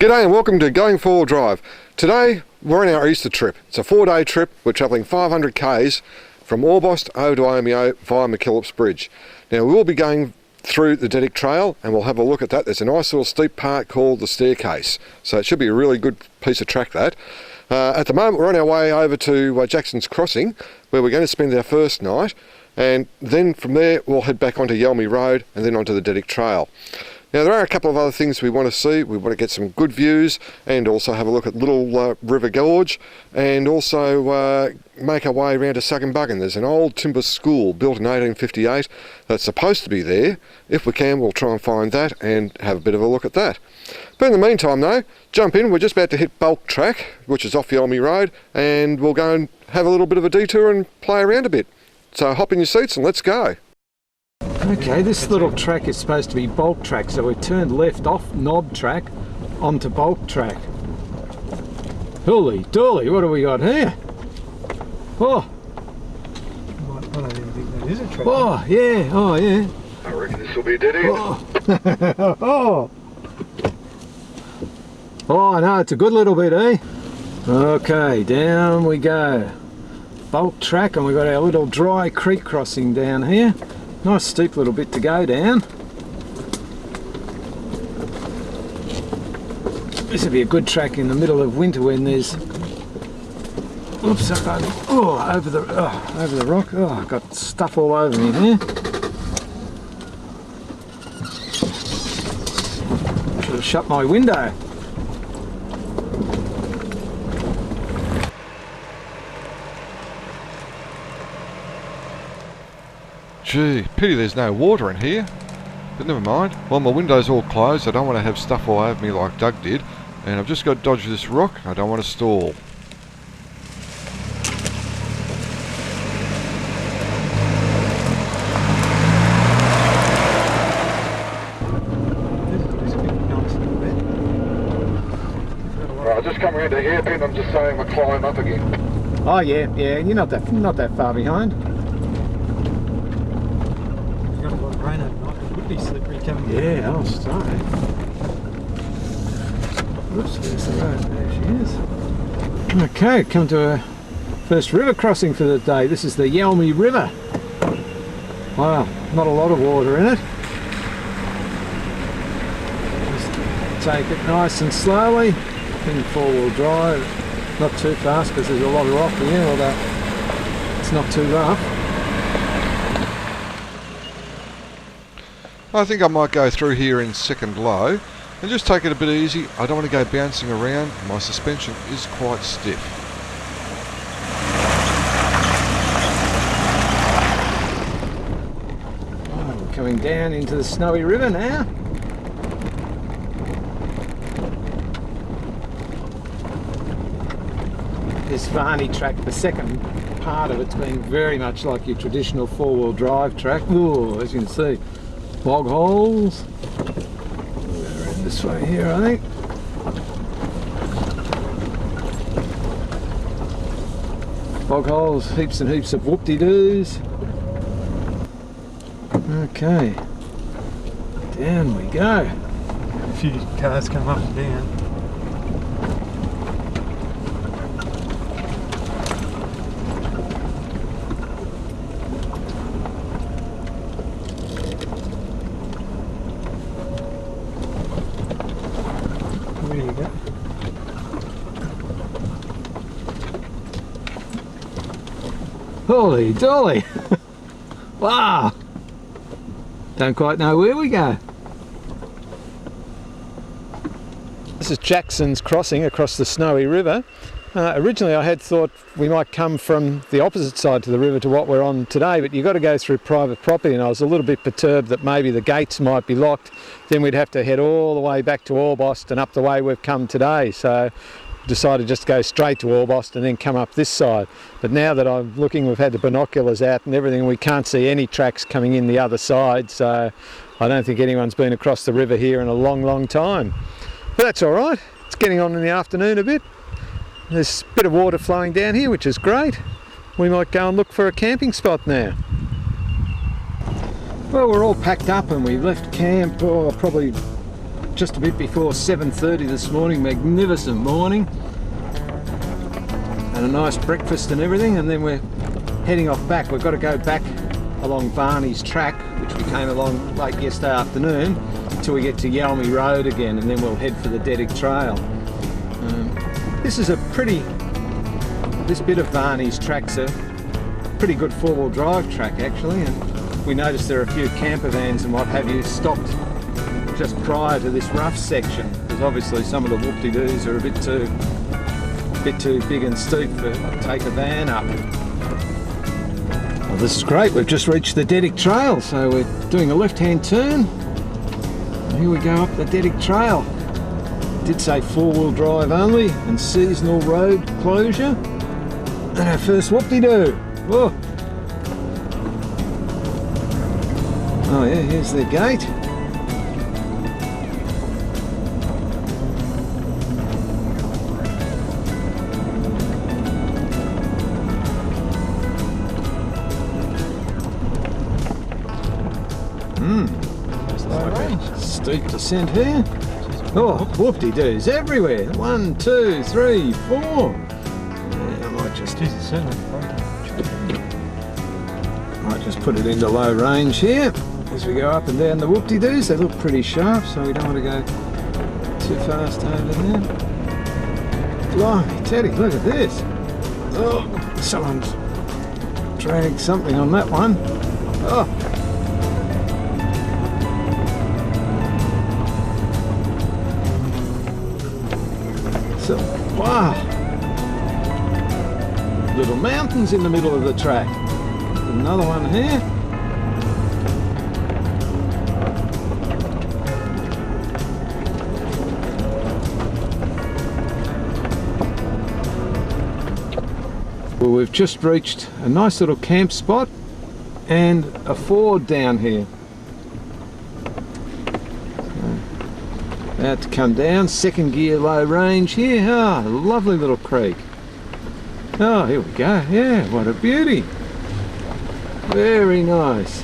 G'day and welcome to Going 4 Drive. Today we're on our Easter trip. It's a 4-day trip. We're travelling 500 k's from Orbost over to Omeo via Mckillops Bridge. Now we will be going through the Deddick Trail and we'll have a look at that. There's a nice little steep part called the Staircase, so it should be a really good piece of track that. At the moment we're on our way over to Jackson's Crossing, where we're going to spend our first night, and then from there we'll head back onto Varneys Road and then onto the Deddick Trail. Now there are a couple of other things we want to see. We want to get some good views and also have a look at Little River Gorge, and also make our way around to Suggambuggan. There's an old timber school built in 1858 that's supposed to be there. If we can, we'll try and find that and have a bit of a look at that. But in the meantime though, jump in. We're just about to hit Bowen Track, which is off Varneys Road, and we'll go and have a little bit of a detour and play around a bit. So hop in your seats and let's go. Okay, this little track is supposed to be Bowen Track, so we turned left off Knob Track onto Bowen Track. Holy dolly, what have we got here? Oh! I don't even think that is a track. Oh, yeah, oh, yeah. I reckon this will be a dead end. Oh! Oh! Oh, no, it's a good little bit, eh? Okay, down we go. Bowen Track, and we've got our little dry creek crossing down here. Nice steep little bit to go down. This would be a good track in the middle of winter when there's, oops, over the rock. Oh, I've got stuff all over me here. Should have shut my window. Gee, pity there's no water in here, but never mind. Well, my window's all closed. I don't want to have stuff all over me like Doug did, and I've just got to dodge this rock. I don't want to stall. Right, I've just come around the hairpin. I'm just saying I climb up again. Oh yeah, yeah, you're not that far behind. Rain overnight, it would be slippery coming down. Yeah, I'll start. Whoops, there's the road. There she is. Okay, come to our first river crossing for the day. This is the Varneys River. Wow, not a lot of water in it. Just take it nice and slowly. In 4-wheel drive, not too fast because there's a lot of rock here, although it's not too rough. I think I might go through here in second low and just take it a bit easy. I don't want to go bouncing around. My suspension is quite stiff. Oh, we're coming down into the Snowy River now. This Varneys Track, the second part of it's been very much like your traditional 4-wheel drive track. Ooh, as you can see. Bog holes. We're in this way here, I think. Bog holes, heaps and heaps of whoop-de-doos. Okay, down we go. A few cars come up and down. There you go. Holy dolly! Wow! Don't quite know where we go. This is Jackson's Crossing across the Snowy River. Originally I had thought we might come from the opposite side to the river to what we're on today, but you've got to go through private property, and I was a little bit perturbed that maybe the gates might be locked. Then we'd have to head all the way back to Orbost and up the way we've come today. So decided just to go straight to Orbost and then come up this side. But now that I'm looking, we've had the binoculars out and everything, we can't see any tracks coming in the other side, so I don't think anyone's been across the river here in a long time. But that's all right. It's getting on in the afternoon a bit. There's a bit of water flowing down here, which is great. We might go and look for a camping spot now. Well, we're all packed up and we left camp probably just a bit before 7:30 this morning. Magnificent morning. And a nice breakfast and everything, and then we're heading off back. We've got to go back along Varneys Track, which we came along late yesterday afternoon, until we get to Varneys Road again, and then we'll head for the Deddick Trail. This is this bit of Varneys Track's a pretty good four-wheel drive track actually, and we noticed there are a few camper vans and what have you stopped just prior to this rough section, because obviously some of the whoop-de-doos are a bit too big and steep to take a van up. Well, this is great. We've just reached the Deddick Trail, so we're doing a left-hand turn. Here we go up the Deddick Trail. It did say four-wheel drive only and seasonal road closure. And our first whoop-de-doo. Whoa. Oh yeah, here's the gate. Steep descent here. Oh, whoop-de-doos everywhere. 1, 2, 3, 4. Yeah, I might just put it into low range here as we go up and down the whoop-de-doos. They look pretty sharp, so we don't want to go too fast over there. Blimey, Teddy, look at this. Oh, someone's dragged something on that one. Oh. So, wow, little mountains in the middle of the track. Another one here. Well, we've just reached a nice little camp spot and a ford down here. About to come down, second gear low range here. Ah, lovely little creek. Oh, here we go. Yeah, what a beauty. Very nice.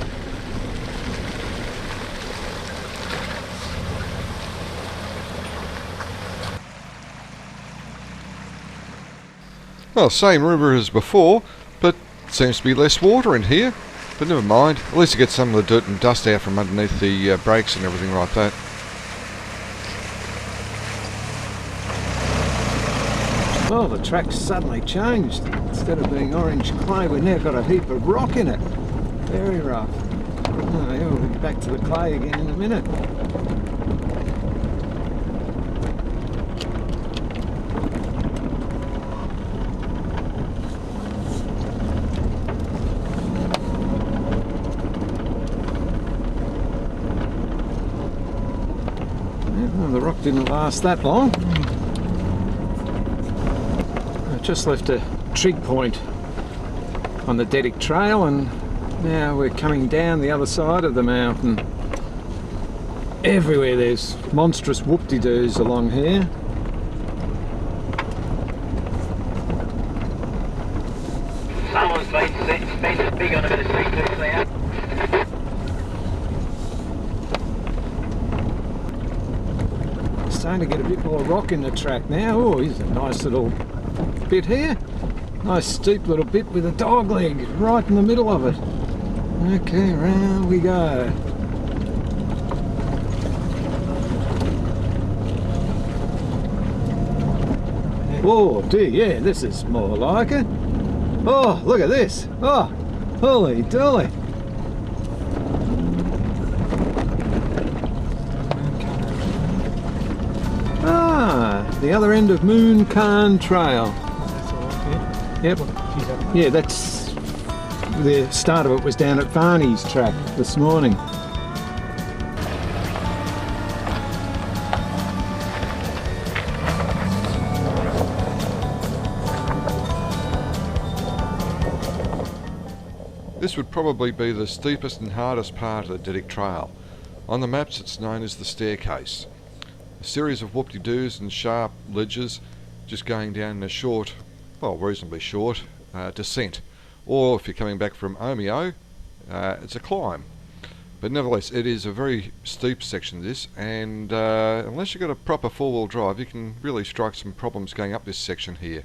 Well, same river as before, but seems to be less water in here. But never mind, at least you get some of the dirt and dust out from underneath the brakes and everything like that. Oh, the track's suddenly changed. Instead of being orange clay, we've now got a heap of rock in it. Very rough. Oh, yeah, we'll be back to the clay again in a minute. Yeah, well, the rock didn't last that long. Just left a trig point on the Deddick Trail, and now we're coming down the other side of the mountain. Everywhere there's monstrous whoop-de-doos along here. Someone's been big on a bit of C2 there. Starting to get a bit more rock in the track now. Oh, here's a nice little bit here. Nice steep little bit with a dog leg right in the middle of it. Okay, round we go. Oh dear, yeah, this is more like it. Oh, look at this. Oh, holy dolly. Ah, the other end of Mooncarn Trail. Yep. Yeah, that's the start of it was down at Varneys Track this morning. This would probably be the steepest and hardest part of the Deddick Trail. On the maps it's known as the staircase. A series of whoop-de-doos and sharp ledges just going down in a short, well, reasonably short, descent. Or if you're coming back from Omeo, it's a climb. But nevertheless, it is a very steep section this, and unless you've got a proper four-wheel drive, you can really strike some problems going up this section here.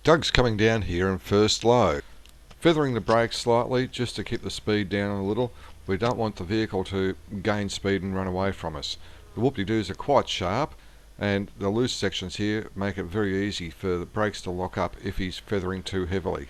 Doug's coming down here in first low, feathering the brakes slightly just to keep the speed down a little. We don't want the vehicle to gain speed and run away from us. The whoop-de-doos are quite sharp, and the loose sections here make it very easy for the brakes to lock up if he's feathering too heavily.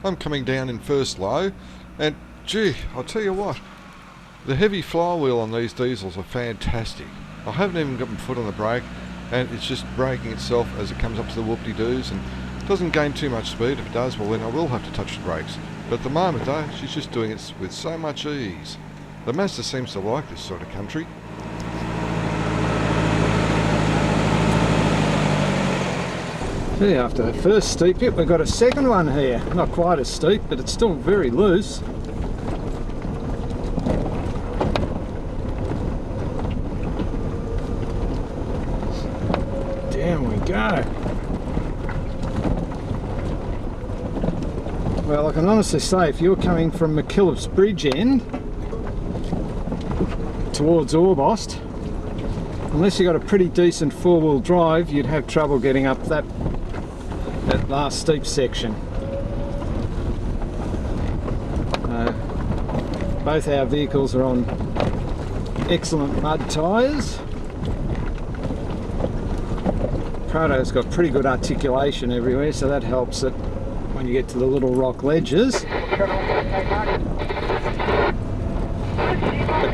I'm coming down in first low, and gee, I'll tell you what, the heavy flywheel on these diesels are fantastic. I haven't even got my foot on the brake, and it's just braking itself as it comes up to the whoop-de-doos, and doesn't gain too much speed. If it does, well then I will have to touch the brakes. But at the moment though, she's just doing it with so much ease. The Mazda seems to like this sort of country. See, after the first steep hit, we've got a second one here. Not quite as steep, but it's still very loose. Down we go. Well, I can honestly say, if you're coming from Mckillops Bridge end towards Orbost, unless you got a pretty decent four-wheel drive, you'd have trouble getting up that last steep section. Both our vehicles are on excellent mud tyres. Proto's got pretty good articulation everywhere, so that helps it when you get to the little rock ledges. But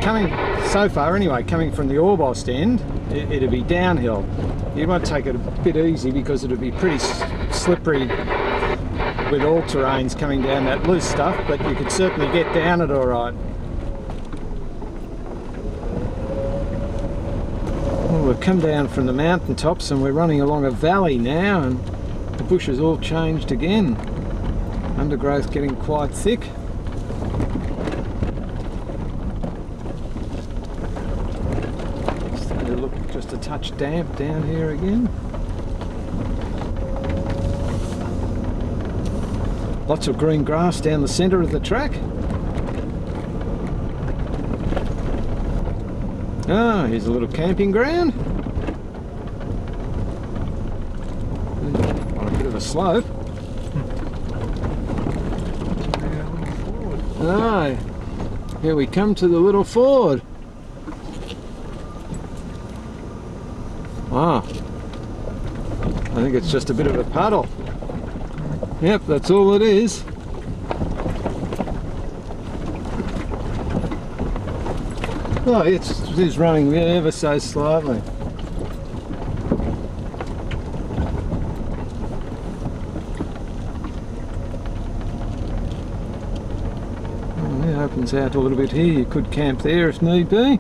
so far anyway, coming from the Orbost end, it'd be downhill. You might take it a bit easy because it'd be pretty slippery with all terrains coming down that loose stuff, but you could certainly get down it all right. Well, we've come down from the mountaintops and we're running along a valley now, and the bush has all changed again. Undergrowth getting quite thick. Starting to look just a touch damp down here again. Lots of green grass down the centre of the track. Ah, here's a little camping ground. On a bit of a slope. Ah, here we come to the little ford. Ah, I think it's just a bit of a puddle. Yep, that's all it is. Oh, it is running ever so slightly. Oh, it opens out a little bit here. You could camp there if need be.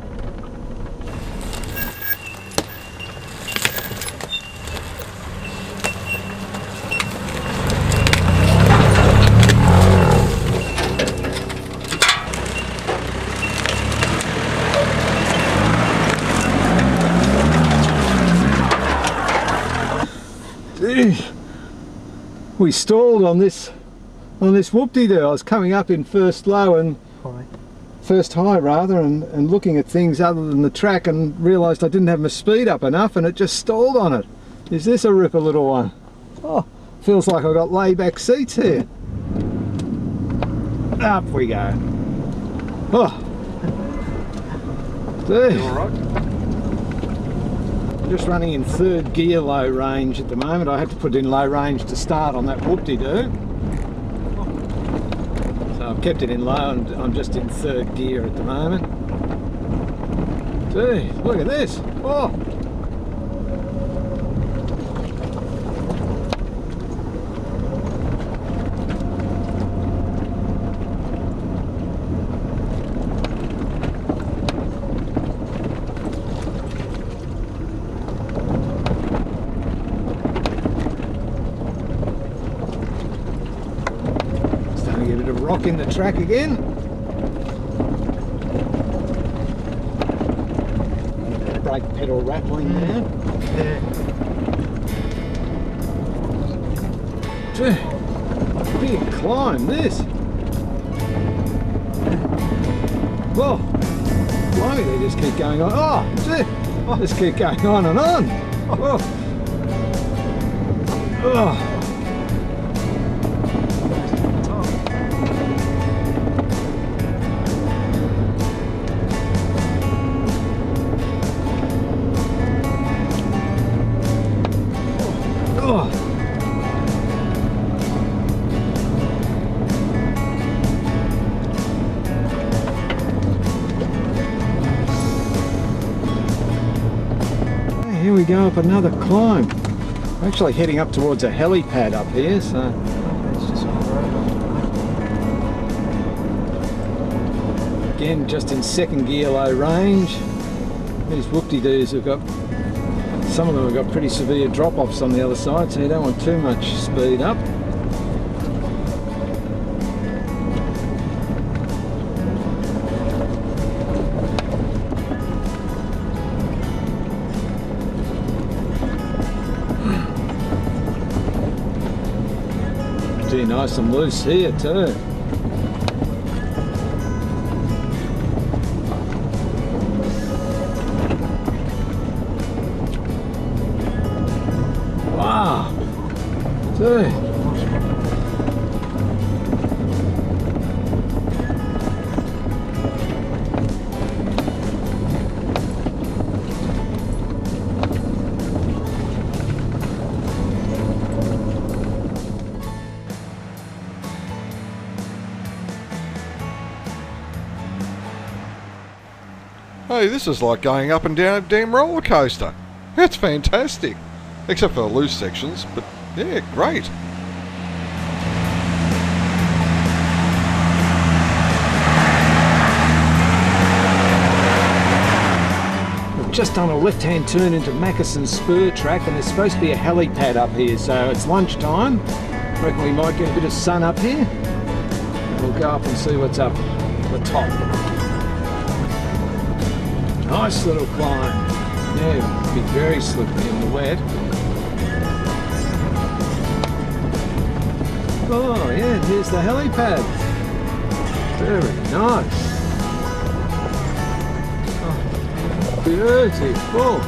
we stalled on this whoop-de-doo. I was coming up in first low and Hi. first high rather, and looking at things other than the track, and realised I didn't have my speed up enough, and it just stalled on it. Is this a ripper little one? Oh, feels like I've got layback seats here. Up we go. Oh. There. You alright? Just running in third gear low range at the moment. I had to put it in low range to start on that whoop-de-doo. So I've kept it in low and I'm just in third gear at the moment. Gee, look at this. Oh. In the track again. Brake pedal rattling now. Yeah. Gee, big climb this. Whoa, blimey, they just keep going on. Oh, gee, just keep going on and on. Whoa. Oh. Here we go up another climb. We're actually heading up towards a helipad up here, so It's just on the road. again just in second gear low range. These whoop-de-doos have got, some of them have got pretty severe drop-offs on the other side, so you don't want too much speed up. Gee, nice and loose here too. Wow. Gee. Hey, this is like going up and down a damn roller coaster. That's fantastic. Except for the loose sections, but yeah, great. We've just done a left-hand turn into Mackieson Spur track, and there's supposed to be a helipad up here, so it's lunchtime. Reckon we might get a bit of sun up here. We'll go up and see what's up the top. Nice little climb. Yeah, it'll be very slippery in the wet. Oh yeah, here's the helipad. Very nice. Oh, beautiful.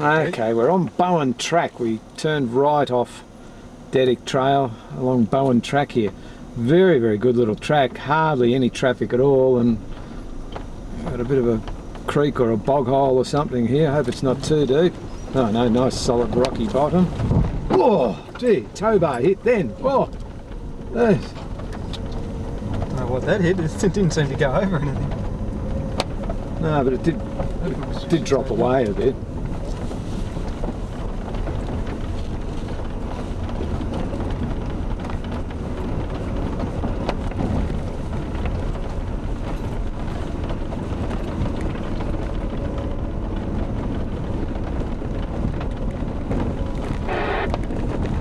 Okay, we're on Bowen Track. We turned right off Deddick Trail along Bowen Track here. Very, very good little track, hardly any traffic at all, and got a bit of a creek or a bog hole or something here. Hope it's not too deep. Oh no, nice solid rocky bottom. Oh, gee, tow bar hit then. Whoa, there's. I don't know what that hit, it didn't seem to go over anything. No, but it did drop away a bit.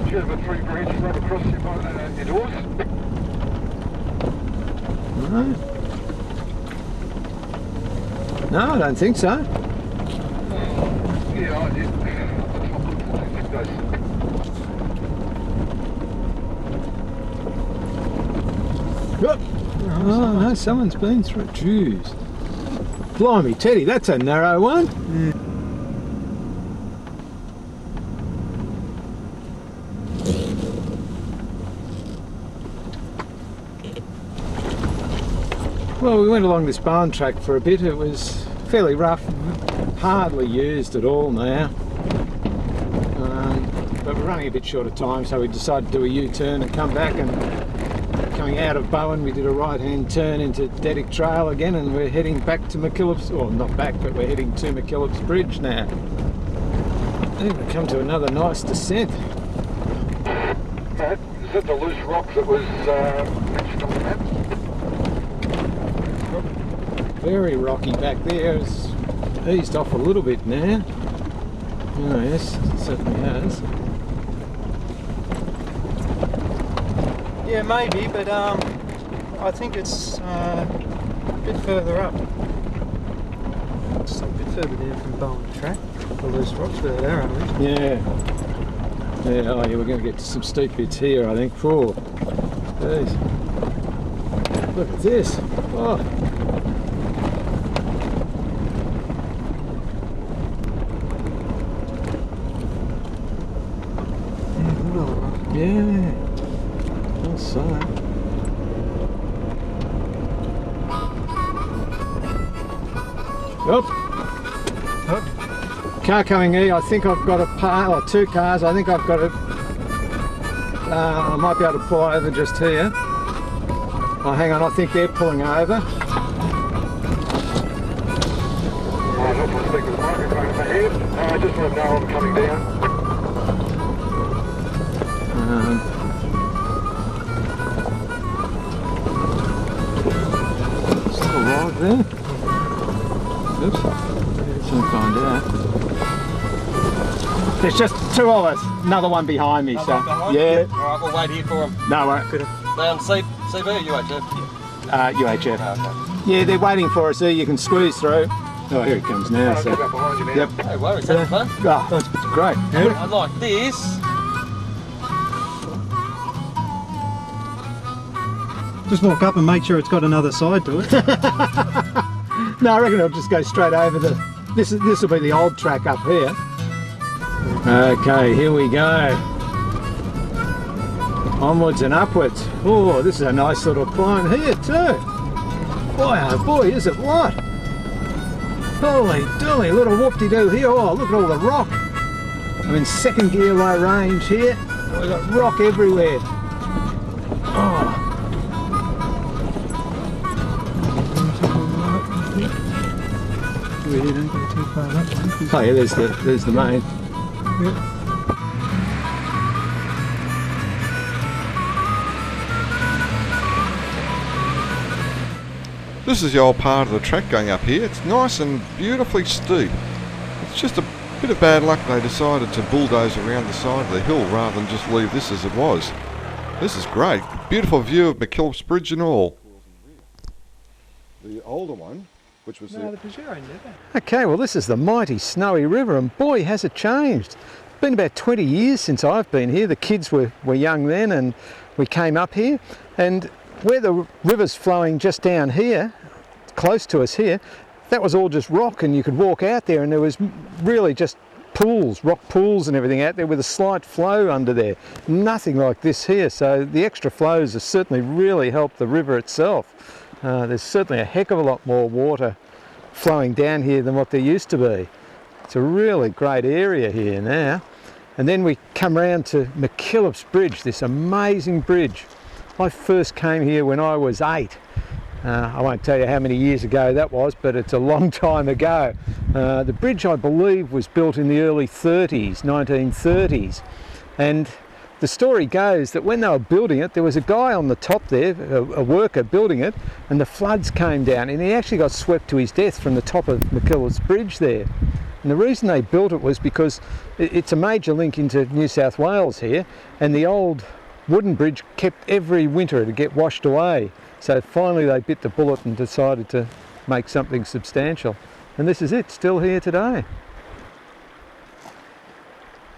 Do you have a 3 branch run across indoors? No, I don't think so. You Yeah, I did. Oh no, someone's been through it. Jeez. Blimey, Teddy, that's a narrow one. Yeah. Well, we went along this Bowen Track for a bit. It was fairly rough, hardly used at all now. But we're running a bit short of time, so we decided to do a U-turn and come back. And coming out of Bowen, we did a right-hand turn into Deddick Trail again, and we're heading back to Mckillops, or not back, but we're heading to Mckillops Bridge now. And we come to another nice descent. Is that the loose rock that was mentioned on the map? Very rocky back there. It's eased off a little bit now. Oh yes, it certainly has. Yeah, maybe, but I think it's a bit further up. Just a bit further down from Bowen Track. The loose rocks were there, aren't we? Yeah. Yeah, oh yeah, we're going to get to some steep bits here, I think. Oh, geez. Look at this. Oh. Yeah. So. Oh. Car coming here. I think I've got a par, or two cars. I think I've got it. I might be able to pull over just here. Oh, hang on. I think they're pulling over. I just want to know I'm coming down. Still alive there. Oops. Soon find out. There's just two of us. Another one behind me. So yeah. Alright, we'll wait here for them. No, They on CB or UHF? UHF. Oh, okay. Yeah, they're waiting for us here. You can squeeze through. Oh, here it comes now. So. Yep. No worries, that's fun. Oh, that's great. I like this. Just walk up and make sure it's got another side to it. No, I reckon I'll just go straight over the... This will be the old track up here. Okay, here we go. Onwards and upwards. Oh, this is a nice little climb here too. Boy, oh boy, is it what? Holy dooly, little whoop-de-doo here. Oh, look at all the rock. I'm in second gear low range here. We've got rock everywhere. Oh. Really don't go too far up. Oh yeah, there's the main. Yep. This is the old part of the track going up here. It's nice and beautifully steep. It's just a bit of bad luck they decided to bulldoze around the side of the hill rather than just leave this as it was. This is great. Beautiful view of Mckillops Bridge and all. The older one, which was No, the Pajero never. Okay, well this is the mighty Snowy River, and boy has it changed. It's been about 20 years since I've been here. The kids were young then and we came up here, and where the river's flowing just down here, close to us here, that was all just rock, and you could walk out there and there was really just pools, rock pools and everything out there with a slight flow under there. Nothing like this here, so the extra flows have certainly really helped the river itself. There's certainly a heck of a lot more water flowing down here than what there used to be. It's a really great area here now. And then we come round to Mckillops Bridge, this amazing bridge. I first came here when I was 8. I won't tell you how many years ago that was, but it's a long time ago. The bridge, I believe, was built in the early 30s, 1930s. And the story goes that when they were building it, there was a guy on the top there, a worker building it, and the floods came down and he actually got swept to his death from the top of Mckillops Bridge there. And the reason they built it was because it's a major link into New South Wales here, and the old wooden bridge kept every winter to get washed away. So finally they bit the bullet and decided to make something substantial. And this is it, still here today.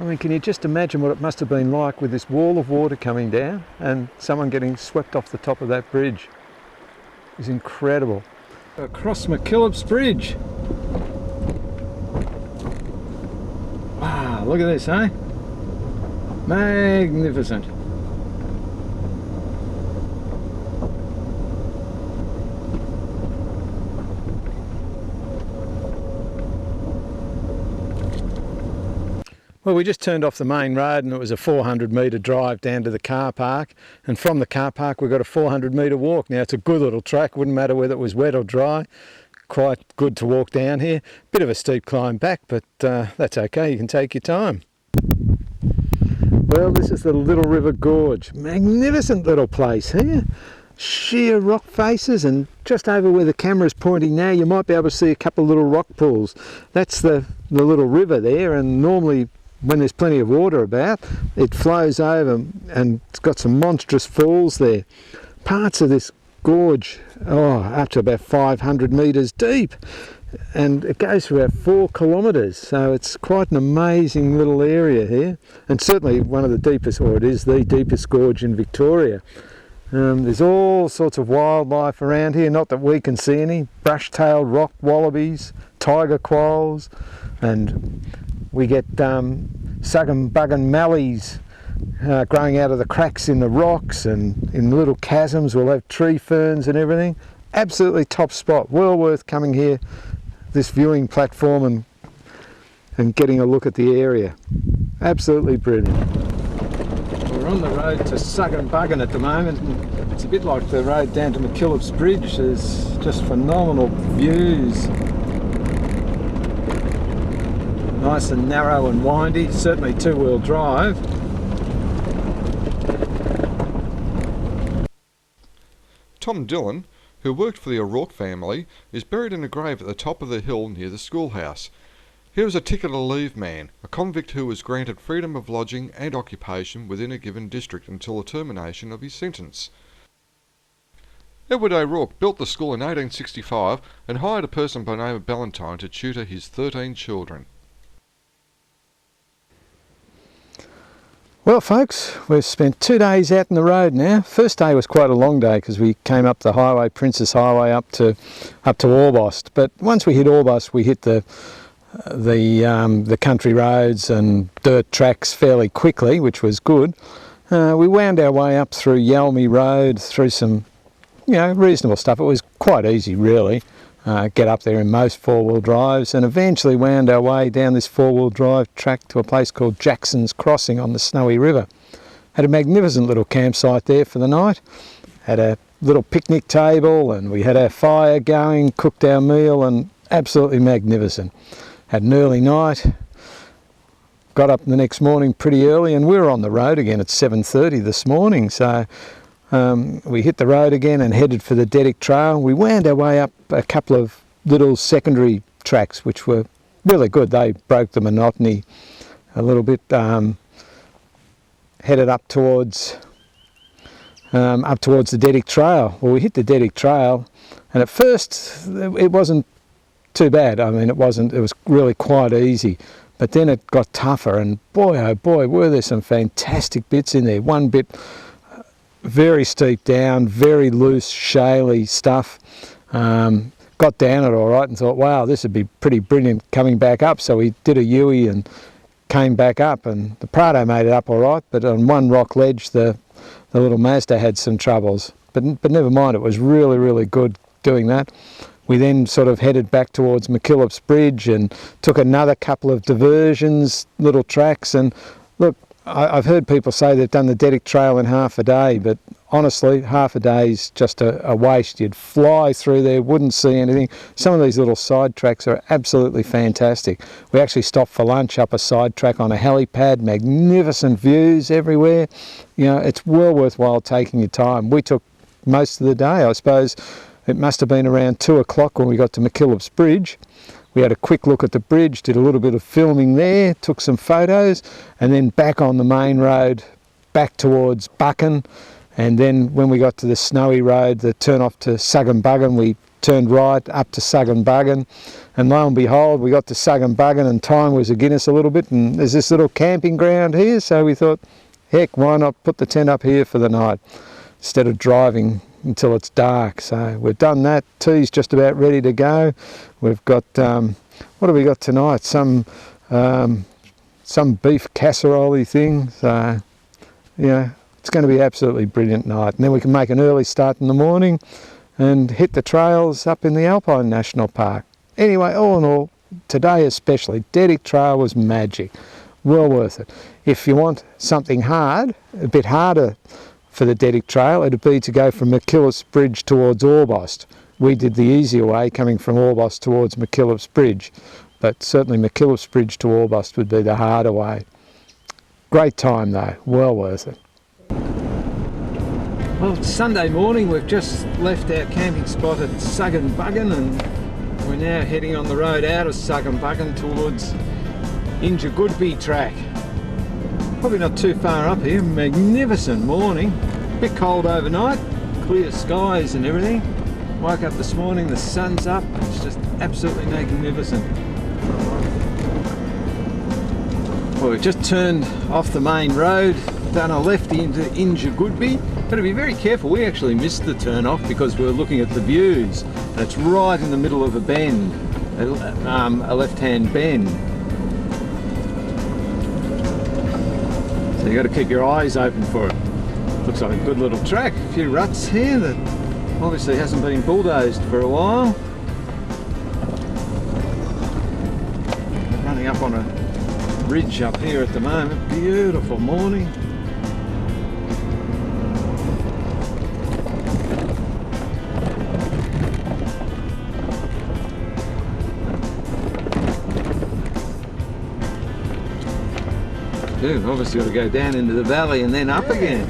I mean, can you just imagine what it must have been like with this wall of water coming down and someone getting swept off the top of that bridge? It's incredible. Across Mckillops Bridge. Wow, look at this, eh? Magnificent. Well, we just turned off the main road and it was a 400 metre drive down to the car park, and from the car park we've got a 400 metre walk. Now it's a good little track, wouldn't matter whether it was wet or dry. Quite good to walk down here. Bit of a steep climb back, but that's okay, you can take your time. Well, this is the Little River Gorge. Magnificent little place here. Sheer rock faces, and just over where the camera's pointing now you might be able to see a couple of little rock pools. That's the little river there, and normally when there's plenty of water about, it flows over and it's got some monstrous falls there. Parts of this gorge, up to about 500 metres deep, and it goes for about 4 kilometres, so it's quite an amazing little area here, and certainly one of the deepest, or it is the deepest gorge in Victoria. There's all sorts of wildlife around here, not that we can see any. Brush-tailed rock wallabies, tiger quolls, and we get suggum-buggum mallees growing out of the cracks in the rocks, and in little chasms we'll have tree ferns and everything. Absolutely top spot, well worth coming here, this viewing platform, and getting a look at the area. Absolutely brilliant. We're on the road to Suggum-Buggum at the moment. It's a bit like the road down to Mckillops Bridge. There's just phenomenal views. Nice and narrow and windy, certainly two-wheel drive. Tom Dillon, who worked for the O'Rourke family, is buried in a grave at the top of the hill near the schoolhouse. He was a ticket-to-leave man, a convict who was granted freedom of lodging and occupation within a given district until the termination of his sentence. Edward O'Rourke built the school in 1865 and hired a person by the name of Ballantyne to tutor his 13 children. Well folks, we've spent 2 days out on the road now. First day was quite a long day because we came up the highway, Princess Highway, up to Orbost. But once we hit Orbost, we hit the country roads and dirt tracks fairly quickly, which was good. We wound our way up through Yalmy Road, through some, reasonable stuff. It was quite easy really. Get up there in most four-wheel drives, and eventually wound our way down this four-wheel drive track to a place called Jackson's Crossing on the Snowy River. Had a magnificent little campsite there for the night. Had a little picnic table and we had our fire going, cooked our meal, and absolutely magnificent. Had an early night, got up the next morning pretty early, and we were on the road again at 7:30 this morning. So we hit the road again and headed for the Deddick Trail. We wound our way up a couple of little secondary tracks which were really good. They broke the monotony a little bit. Headed up towards the Deddick Trail. Well, we hit the Deddick Trail, and at first it wasn't too bad. I mean, it was really quite easy, but then it got tougher, and boy oh boy were there some fantastic bits in there. One bit very steep down, very loose, shaly stuff. Got down it all right and thought, wow, this would be pretty brilliant coming back up. So we did a U-ey and came back up, and the Prado made it up all right, but on one rock ledge the little Mazda had some troubles. But never mind, it was really, really good doing that. We then sort of headed back towards Mckillops Bridge and took another couple of diversions, little tracks, and look, I've heard people say they've done the Deddick Trail in half a day, but honestly, half a day is just a waste. You'd fly through there, wouldn't see anything. Some of these little side tracks are absolutely fantastic. We actually stopped for lunch up a side track on a helipad, magnificent views everywhere. It's well worthwhile taking your time. We took most of the day, I suppose. It must have been around 2 o'clock when we got to Mckillops Bridge. We had a quick look at the bridge, did a little bit of filming there, took some photos, and then back on the main road, back towards Buchan. And then when we got to the Snowy Road, the turn off to Suggum-Buggum, we turned right up to Sugganbuggan, and lo and behold we got to Sugganbuggan and time was against us a little bit, and there's this little camping ground here, so we thought, heck, why not put the tent up here for the night instead of driving until it's dark. So we've done that. Tea's just about ready to go. We've got what have we got tonight? Some beef casserole thing. So yeah, it's going to be absolutely brilliant night, and then we can make an early start in the morning and hit the trails up in the Alpine National Park. Anyway, all in all, today especially, Deddick Trail was magic. Well worth it. If you want something hard, a bit harder for the Deddick Trail, it'd be to go from Mckillops Bridge towards Orbost. We did the easier way, coming from Orbost towards Mckillops Bridge, but certainly Mckillops Bridge to Orbost would be the harder way. Great time though, well worth it. Well, it's Sunday morning. We've just left our camping spot at Sugganbuggan, and we're now heading on the road out of Sugganbuggan towards Ingeegoodbee Track. Probably not too far up here. Magnificent morning. Bit cold overnight, clear skies and everything. Woke up this morning, the sun's up. It's just absolutely magnificent. Well, we've just turned off the main road, done a left into Ingeegoodbee. Got to be very careful. We actually missed the turn off because we were looking at the views, and it's right in the middle of a bend, a left-hand bend. So you got to keep your eyes open for it. Looks like a good little track. A few ruts here that obviously hasn't been bulldozed for a while. Running up on a ridge up here at the moment. Beautiful morning. We've obviously got to go down into the valley and then up again.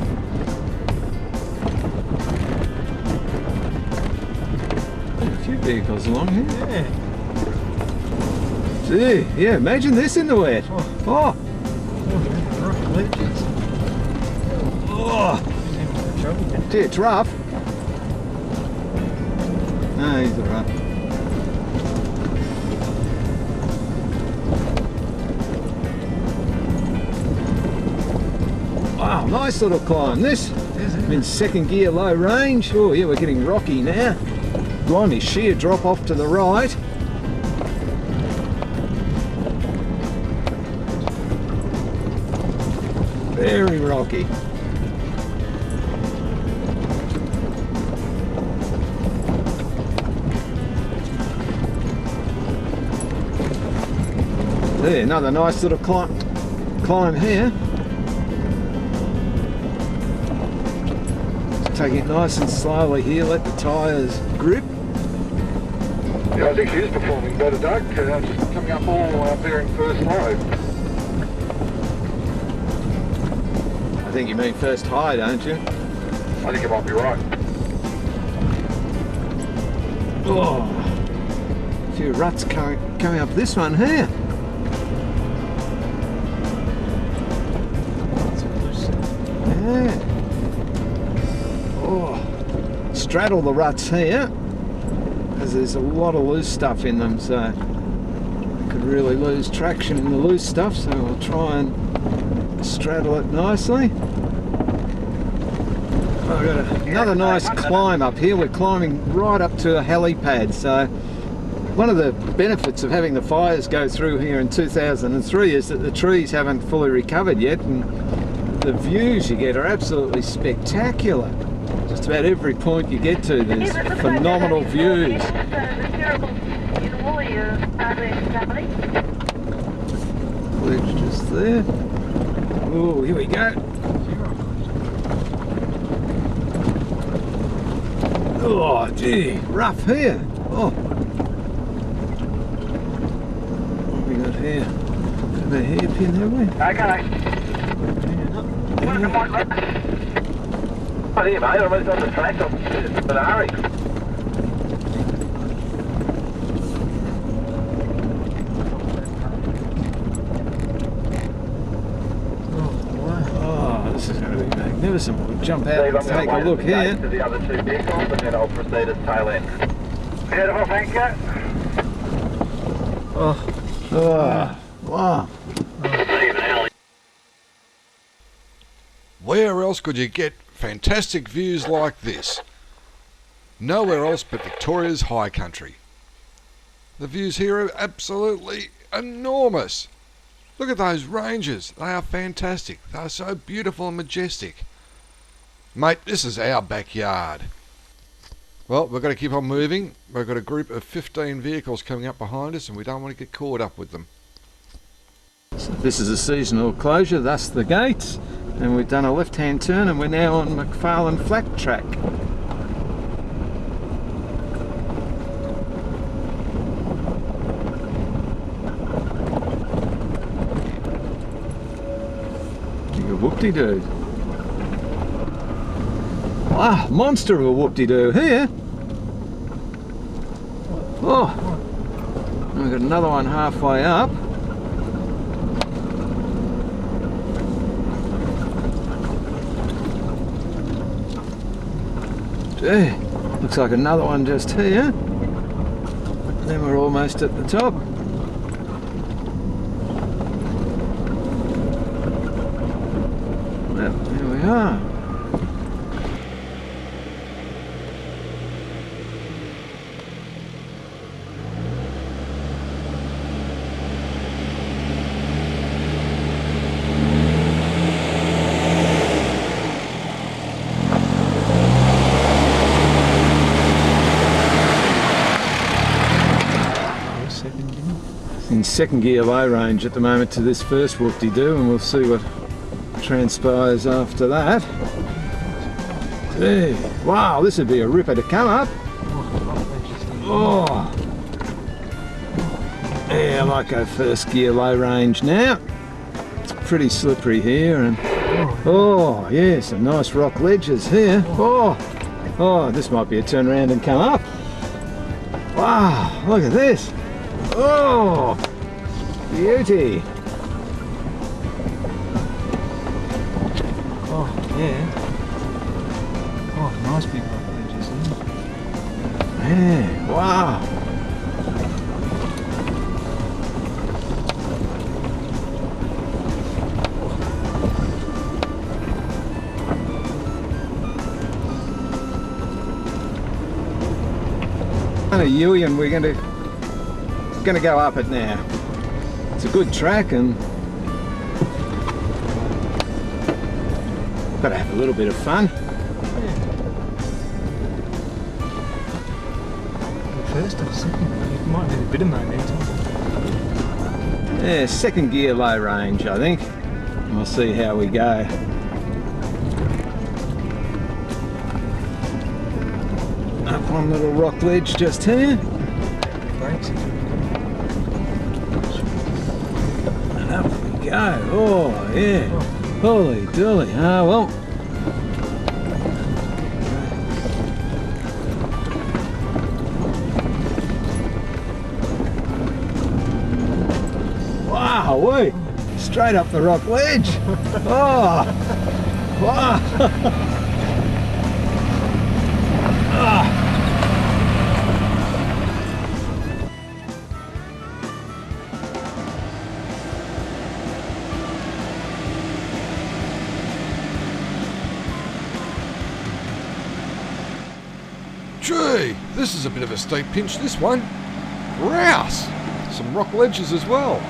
A few vehicles along here. Gee, yeah, imagine this in the wet. Oh! Oh! Gee, it's rough. No, he's alright. Wow, nice little climb this. I'm in second gear, low range. Oh yeah, we're getting rocky now. Blimey, sheer drop off to the right. Very rocky. There, another nice little climb here. Take it nice and slowly here, let the tyres grip. Yeah, I think she is performing better, Doug. Just coming up all bearing first low. I think you mean first high, don't you? I think you might be right. Oh, a few ruts coming up this one here. Yeah. Oh, straddle the ruts here, because there's a lot of loose stuff in them, so I could really lose traction in the loose stuff, so we'll try and straddle it nicely. I've got another nice climb up here. We're climbing right up to a helipad, so one of the benefits of having the fires go through here in 2003 is that the trees haven't fully recovered yet, and the views you get are absolutely spectacular. Just about every point you get to, there's phenomenal views. Bridge just there. Oh, here we go. Oh, gee, rough here. Oh. What have we got here? Have a hairpin, have we? Okay. Oh, here, mate. I'm on the track. I'm in a hurry. Oh, this is going to be magnificent. We'll jump out and take a look here. To the other two vehicles, and then I'll proceed at tail end. Head off anchor. Oh, wow. Where else could you get fantastic views like this? Nowhere else but Victoria's high country. The views here are absolutely enormous. Look at those ranges. They are fantastic. They are so beautiful and majestic. Mate, this is our backyard. Well, we've got to keep on moving. We've got a group of 15 vehicles coming up behind us and we don't want to get caught up with them. So this is a seasonal closure, thus the gates. And we've done a left-hand turn and we're now on McFarlane Flat Track. Whoop-de-doo. Ah, monster of a whoop-de-doo here. Oh, and we've got another one halfway up. Gee, looks like another one just here. And then we're almost at the top. Well, here we are. In second gear low range at the moment to this first whoop-de-doo, and we'll see what transpires after that. Gee, wow, this would be a ripper to come up. Oh, yeah, I might go first gear low range now. It's pretty slippery here, and oh yeah, some nice rock ledges here. Oh, this might be a turn around and come up. Wow, look at this. Oh, beauty. Oh, yeah. Oh, nice big rock ledges there. Yeah, wow. Kind of Yui, and we're going to go up it now. It's a good track and got to have a little bit of fun. First or second, it might need a bit of momentum. Yeah, second gear low range, I think. And we'll see how we go. Up one little rock ledge just here. Brakes. And up we go. Oh, yeah. Holy dooly. Ah, well. Wow, wait. Straight up the rock ledge. Oh, wow. Ah. Gee, this is a bit of a steep pinch, this one. Grouse! Some rock ledges as well.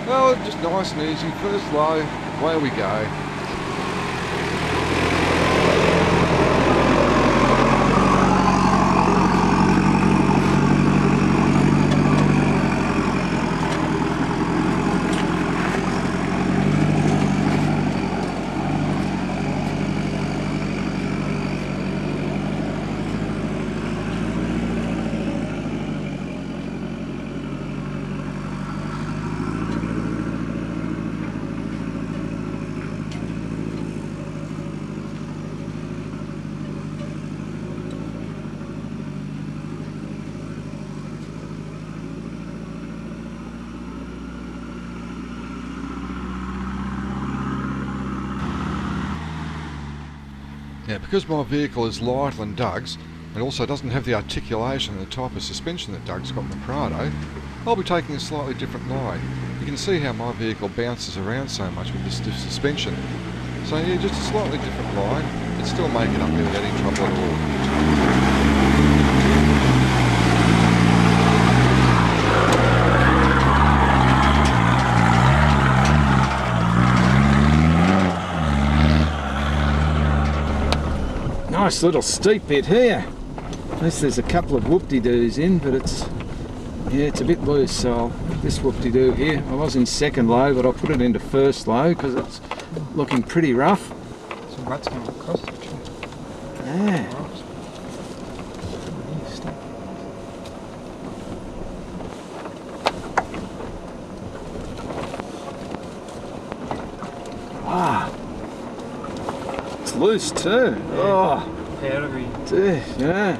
Well, just nice and easy, first low, away we go. Now, because my vehicle is lighter than Doug's, It also doesn't have the articulation and the type of suspension that Doug's got in the Prado. I'll be taking a slightly different line. You can see how my vehicle bounces around so much with this stiff suspension. So yeah, just a slightly different line, but still make it up there without any trouble at all. Nice little steep bit here. At least there's a couple of whoop-de-doos in, but it's a bit loose, so I'll this whoop-de-doo here. I was in second low, but I'll put it into first low because it's looking pretty rough. Some ruts going across the track. Yeah. Wow. It's loose too. Oh. Powdery. Dude, yeah.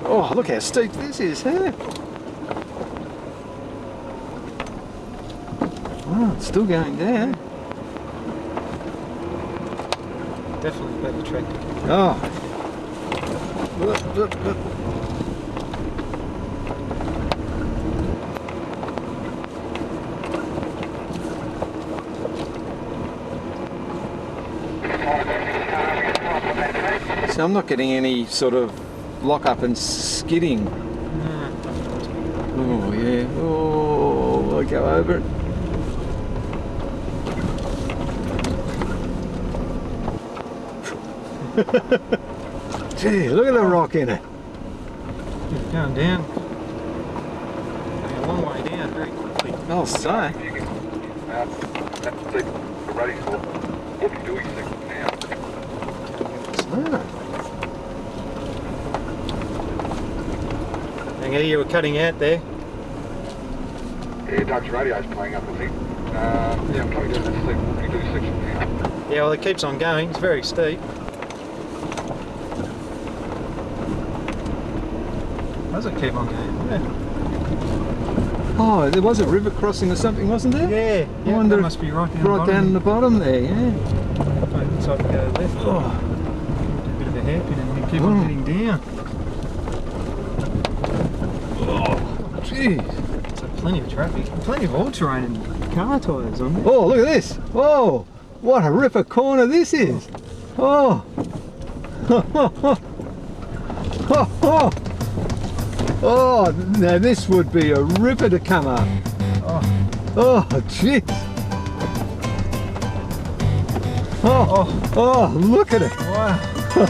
Oh, look how steep this is, huh? Oh, it's still going down. Definitely better track. Oh. Look. So I'm not getting any sort of lock up and skidding. No. Oh yeah. Oh, I'll go over it. Gee, look at the rock in it. It's going down. Going a long way down very quickly. I'll say. Hang on, you were cutting out there. Yeah, Doug's radio's playing up, I think. Yeah, I'm coming down that steep whoop-de-doo section now. Yeah, well, it keeps on going. It's very steep. Does it keep on going? Yeah. Oh, there was a river crossing or something, wasn't there? Yeah, I wonder that if must be right down right down the bottom there, yeah. It looks like we go left. Oh. A bit of a hairpin and we keep on heading down. Oh, jeez. So plenty of traffic, plenty of all-terrain and car tyres on there. Oh, look at this. Oh, what a ripper corner this is. Oh. Oh, now this would be a ripper to come up. Oh, jeez. Oh, look at it. Wow. Oh,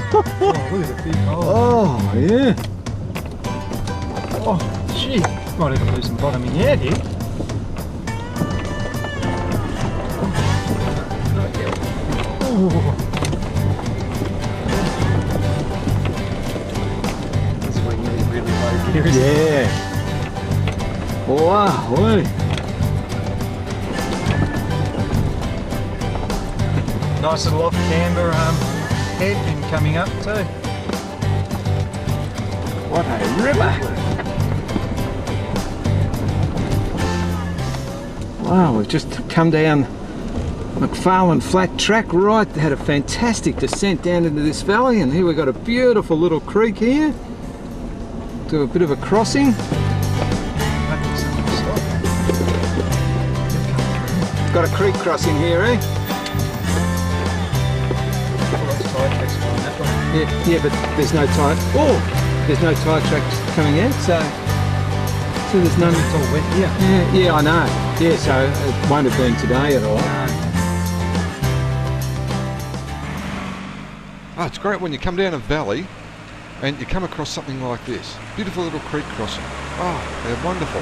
look at the big hole. Oh, yeah. Oh, gee. Might even lose some bottoming out here. Oh. This way needs really low gear. Yeah. Wow. Nice little off camber hairpin coming up too. What a ripper. Wow, we've just come down McFarlane flat track, right, had a fantastic descent down into this valley, and here we've got a beautiful little creek here. Do a bit of a crossing. Got a creek crossing here, eh? Yeah, but there's no tire. Oh, there's no tire tracks coming out, so there's none. It's all wet here. Yeah, I know. Yeah, so it won't have been today at all. Oh, it's great when you come down a valley and you come across something like this. Beautiful little creek crossing. Oh, they're wonderful.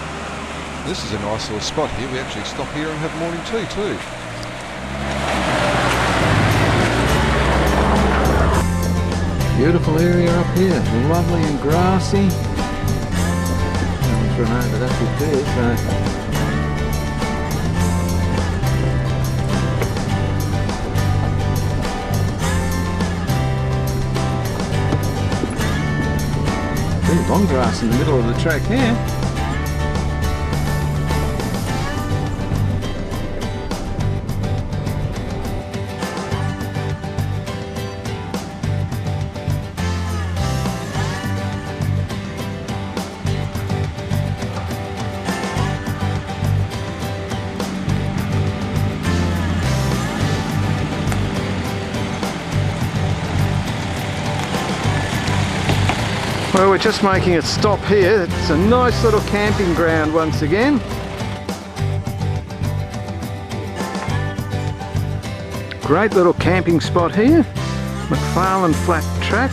This is a nice little spot here. We actually stop here and have morning tea too. Beautiful area up here, lovely and grassy. I'll run over that bit there, so. Pretty long grass in the middle of the track here. Well, we're just making a stop here. It's a nice little camping ground once again. Great little camping spot here. McFarlanes Flat Track.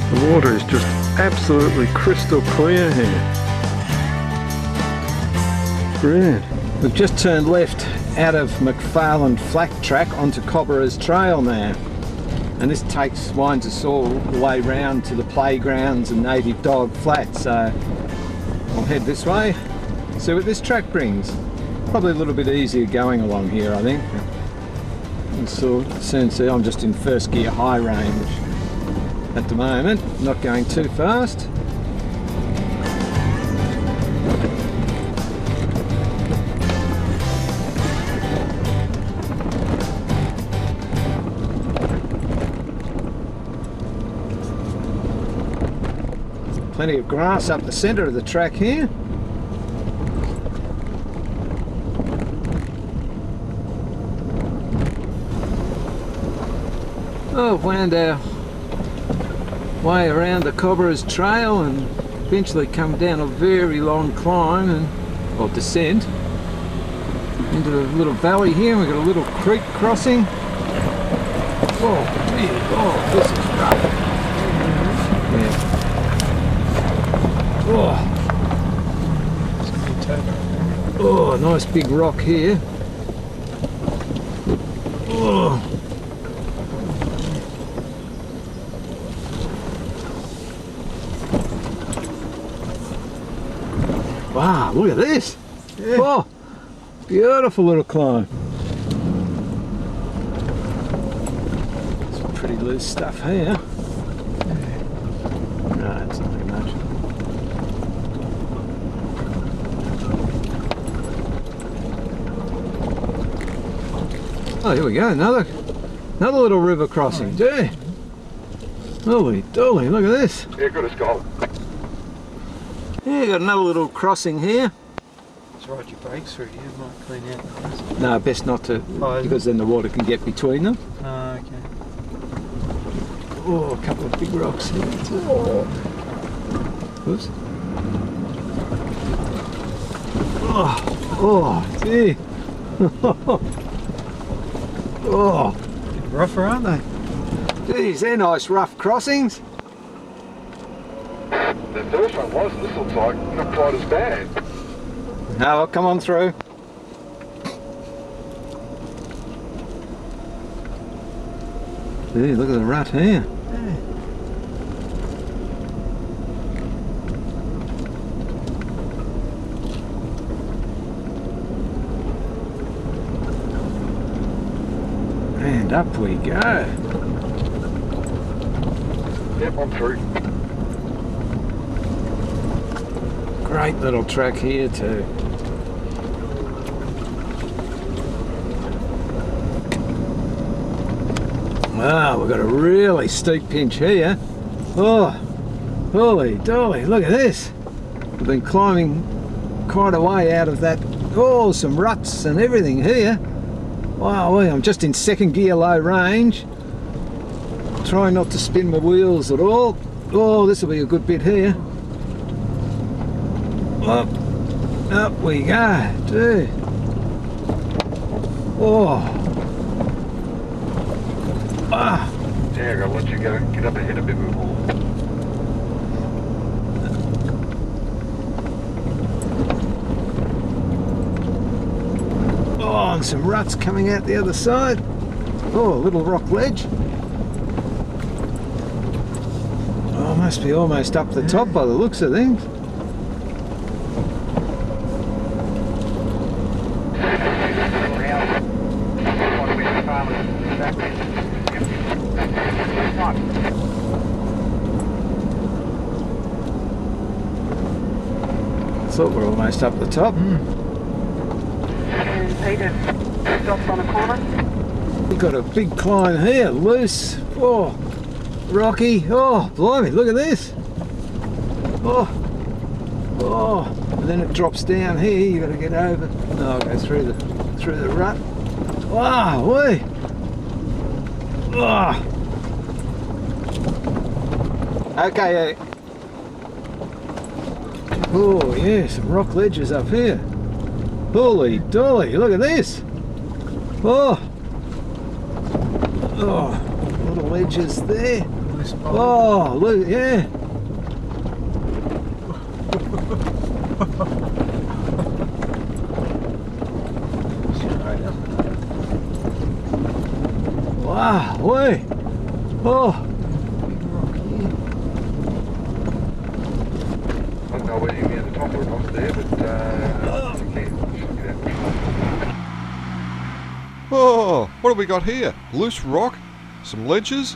The water is just absolutely crystal clear here. Brilliant. We've just turned left out of McFarlanes Flat Track onto Cobberas Trail now. And this winds us all the way round to the playgrounds and native dog flats. So I'll head this way, see what this track brings. Probably a little bit easier going along here, I think. And so soon see I'm just in first gear high range at the moment, not going too fast. Plenty of grass up the centre of the track here. Oh, wound our way around the Cobberas Trail and eventually come down a very long climb or descent into the little valley here. We've got a little creek crossing. Oh, gee, oh, this is rough. Yeah. Oh, nice big rock here. Oh. Wow, look at this. Yeah. Oh, beautiful little climb. Some pretty loose stuff here. No, it's not much. Oh, here we go, another little river crossing. Gee. Holy dolly, look at this. Yeah, good as gold. Yeah, got another little crossing here. Just ride your brakes through here, might clean out cars. No, best not to, because then the water can get between them. Oh, okay. Oh, a couple of big rocks here too. Oh. Oops. Oh, gee. Oh. Bit rougher, aren't they? Geez, they're nice rough crossings. The first one was, this looks like not quite as bad. Now, well, come on through. Gee, look at the rut here. Yeah. And up we go. Yep, I'm through. Great little track here too. Wow, we've got a really steep pinch here. Oh, holy dolly, look at this. We've been climbing quite a way out of that. Oh, some ruts and everything here. Wow, I'm just in second gear low range. Trying not to spin my wheels at all. Oh, this will be a good bit here. Up we go, gee. Oh. Ah. Yeah, I've got to let you go. Get up ahead a bit more. Oh, and some ruts coming out the other side. Oh, a little rock ledge. Oh, must be almost up the top by the looks of things. Thought we're almost up the top. Peter, stops on a corner. We've got a big climb here, loose. Oh, rocky. Oh, blimey, look at this. Oh, oh, and then it drops down here. You got to get over. No, I'll go through the rut. Wow, wee. Oh. Okay. Oh yeah, some rock ledges up here. Holy dolly, look at this. Oh, oh, little ledges there. Oh, look, yeah. Wow, wait. Oh. I don't know whether you'll be at the top or not there, but oh, what have we got here? Loose rock, some ledges.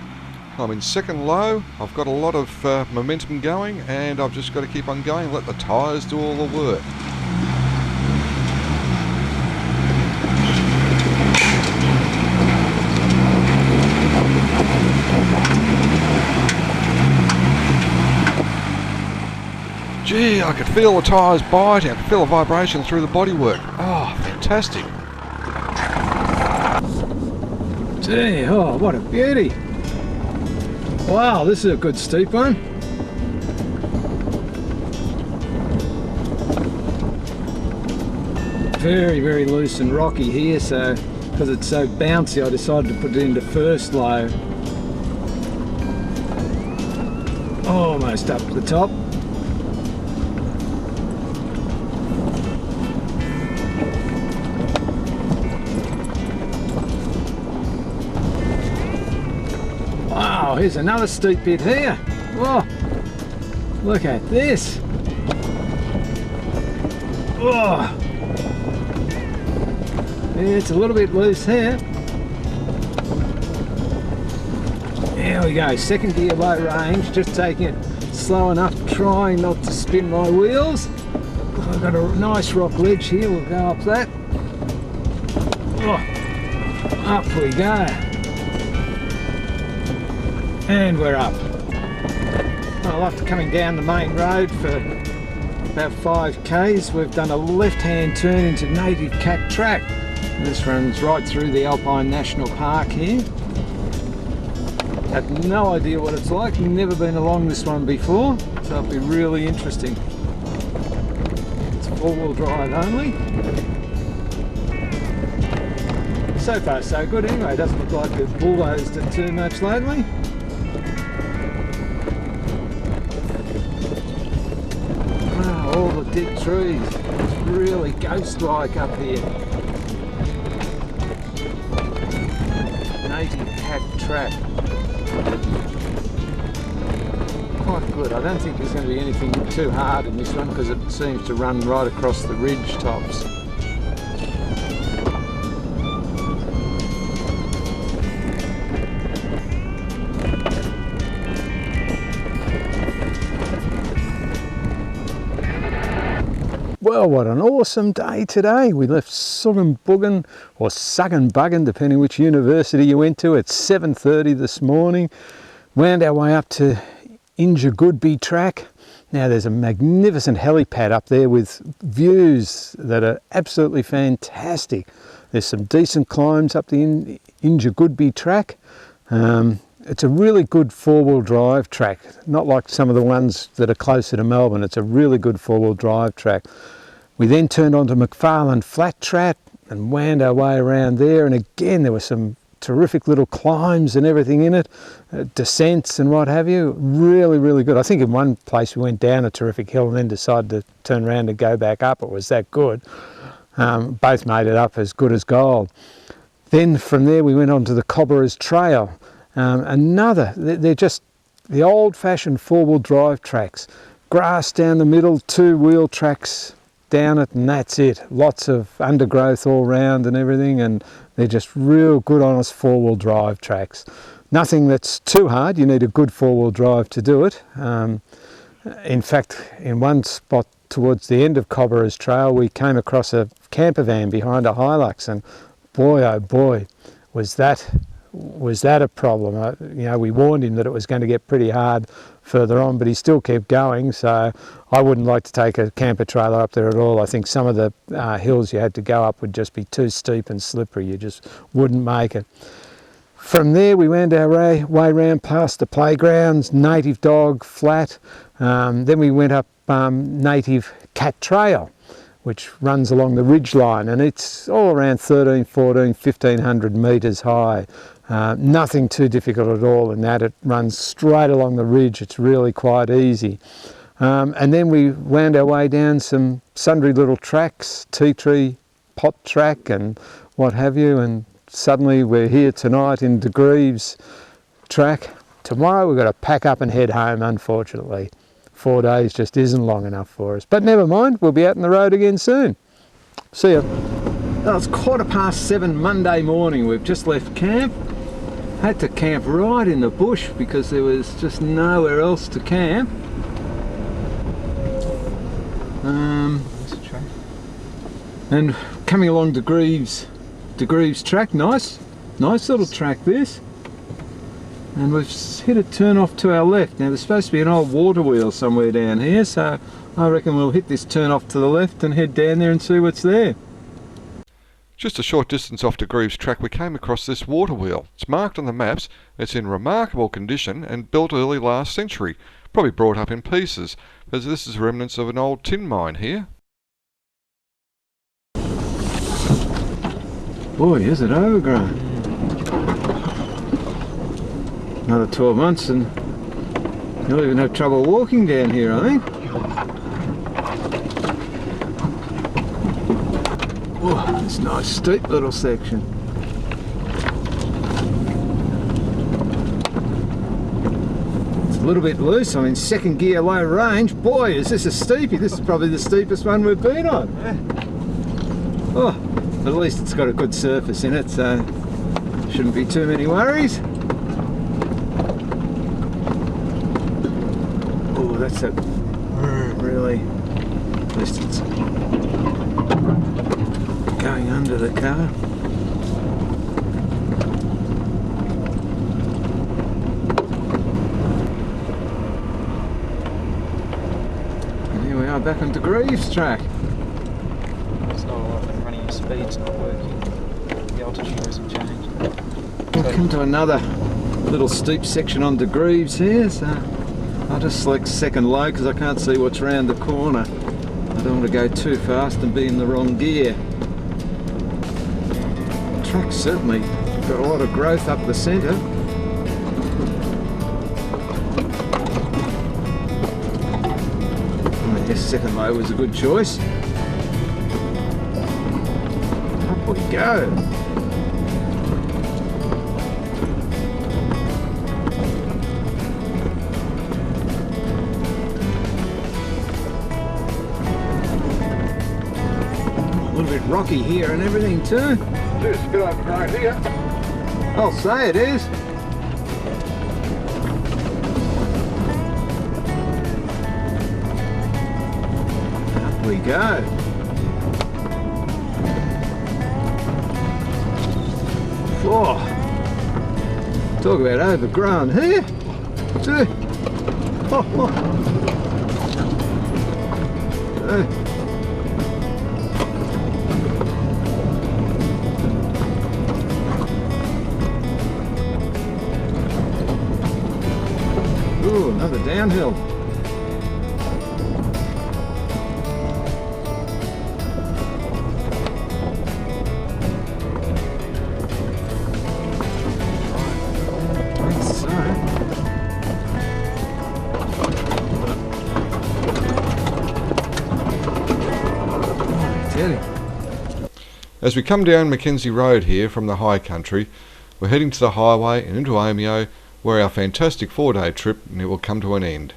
I'm in second low. I've got a lot of momentum going, and I've just got to keep on going, let the tyres do all the work. Gee, I could feel the tyres bite, I could feel the vibration through the bodywork. Oh, fantastic. Gee, oh, what a beauty. Wow, this is a good steep one. Very, very loose and rocky here, so because it's so bouncy, I decided to put it into first low. Almost up to the top. Wow, here's another steep bit here. Oh, look at this. Oh, yeah, it's a little bit loose here. There we go, second gear low range, just taking it slow enough, trying not to spin my wheels. I've got a nice rock ledge here, we'll go up that. Oh, up we go. And we're up. Well, after coming down the main road for about 5 k's, we've done a left-hand turn into native cat track. This runs right through the Alpine National Park here. Have no idea what it's like, never been along this one before, so it'll be really interesting. It's 4-wheel drive only. So far so good anyway, it doesn't look like they've bulldozed it too much lately. Wow, all the dead trees, it's really ghost-like up here. Native cat track. Quite good. I don't think there's going to be anything too hard in this one because it seems to run right across the ridge tops. Well, what an awesome day today. We left Suggambuggen, or Suggenbuggen, depending which university you went to, at 7:30 this morning. Wound our way up to Ingeegoodbee Track. Now there's a magnificent helipad up there with views that are absolutely fantastic. There's some decent climbs up the Ingeegoodbee Track. It's a really good 4-wheel drive track, not like some of the ones that are closer to Melbourne. It's a really good 4-wheel drive track. We then turned onto McFarlanes Flat Track and wound our way around there, and again there were some terrific little climbs and everything in it, descents and what have you. Really, really good. I think in one place we went down a terrific hill and then decided to turn around and go back up. It was that good. Both made it up as good as gold. Then from there we went on to the Cobberas Trail. They're just the old-fashioned 4-wheel drive tracks. Grass down the middle, 2-wheel tracks down it, and that's it. Lots of undergrowth all round and everything, and they're just real good, honest 4-wheel drive tracks. Nothing that's too hard. You need a good 4-wheel drive to do it. In fact, in one spot towards the end of Cobberas Trail, we came across a camper van behind a Hilux, and boy, oh boy, was that was that a problem? You know, we warned him that it was going to get pretty hard further on, but he still kept going. So I wouldn't like to take a camper trailer up there at all. I think some of the hills you had to go up would just be too steep and slippery. You just wouldn't make it. From there we went our way round past the playgrounds, Native Dog Flat. Then we went up Native Cat Trail, which runs along the ridge line, and it's all around 13, 14, 1500 metres high. Nothing too difficult at all in that. It runs straight along the ridge. It's really quite easy. And then we wound our way down some sundry little tracks, Tea Tree Pot Track and what have you, and suddenly we're here tonight in Degreaves Track. Tomorrow we've got to pack up and head home, unfortunately. 4 days just isn't long enough for us. But never mind, we'll be out on the road again soon. See ya. Well, it's 7:15 Monday morning. We've just left camp. Had to camp right in the bush because there was just nowhere else to camp. And coming along Degreaves Track, nice little track this. And we've hit a turn off to our left. Now there's supposed to be an old water wheel somewhere down here, so I reckon we'll hit this turn off to the left and head down there and see what's there. Just a short distance off Degreaves Track we came across this water wheel. It's marked on the maps, it's in remarkable condition and built early last century, probably brought up in pieces, as this is remnants of an old tin mine here. Boy, is it overgrown. Another 12 months and you'll even have trouble walking down here, I think. Oh, this nice steep little section. It's a little bit loose. I'm in second gear, low range. Boy, is this a steepie. This is probably the steepest one we've been on. Oh, but at least it's got a good surface in it, so shouldn't be too many worries. That's a really, at least it's going under the car. And here we are back on Degreaves Track. It's not all right, running your speed's not working. The altitude hasn't changed. We'll come to another little steep section on Degreaves here, so I'll just select second low because I can't see what's round the corner. I don't want to go too fast and be in the wrong gear. The track's certainly got a lot of growth up the centre. I guess second low was a good choice. Up we go. Rocky here and everything too. Just a bit overgrown here. I'll say it is. Up we go. Oh, talk about overgrown here. Ooh, another downhill. Thanks, As we come down Mackenzie Road here from the high country, we're heading to the highway and into Omeo, where our fantastic 4-day trip will come to an end.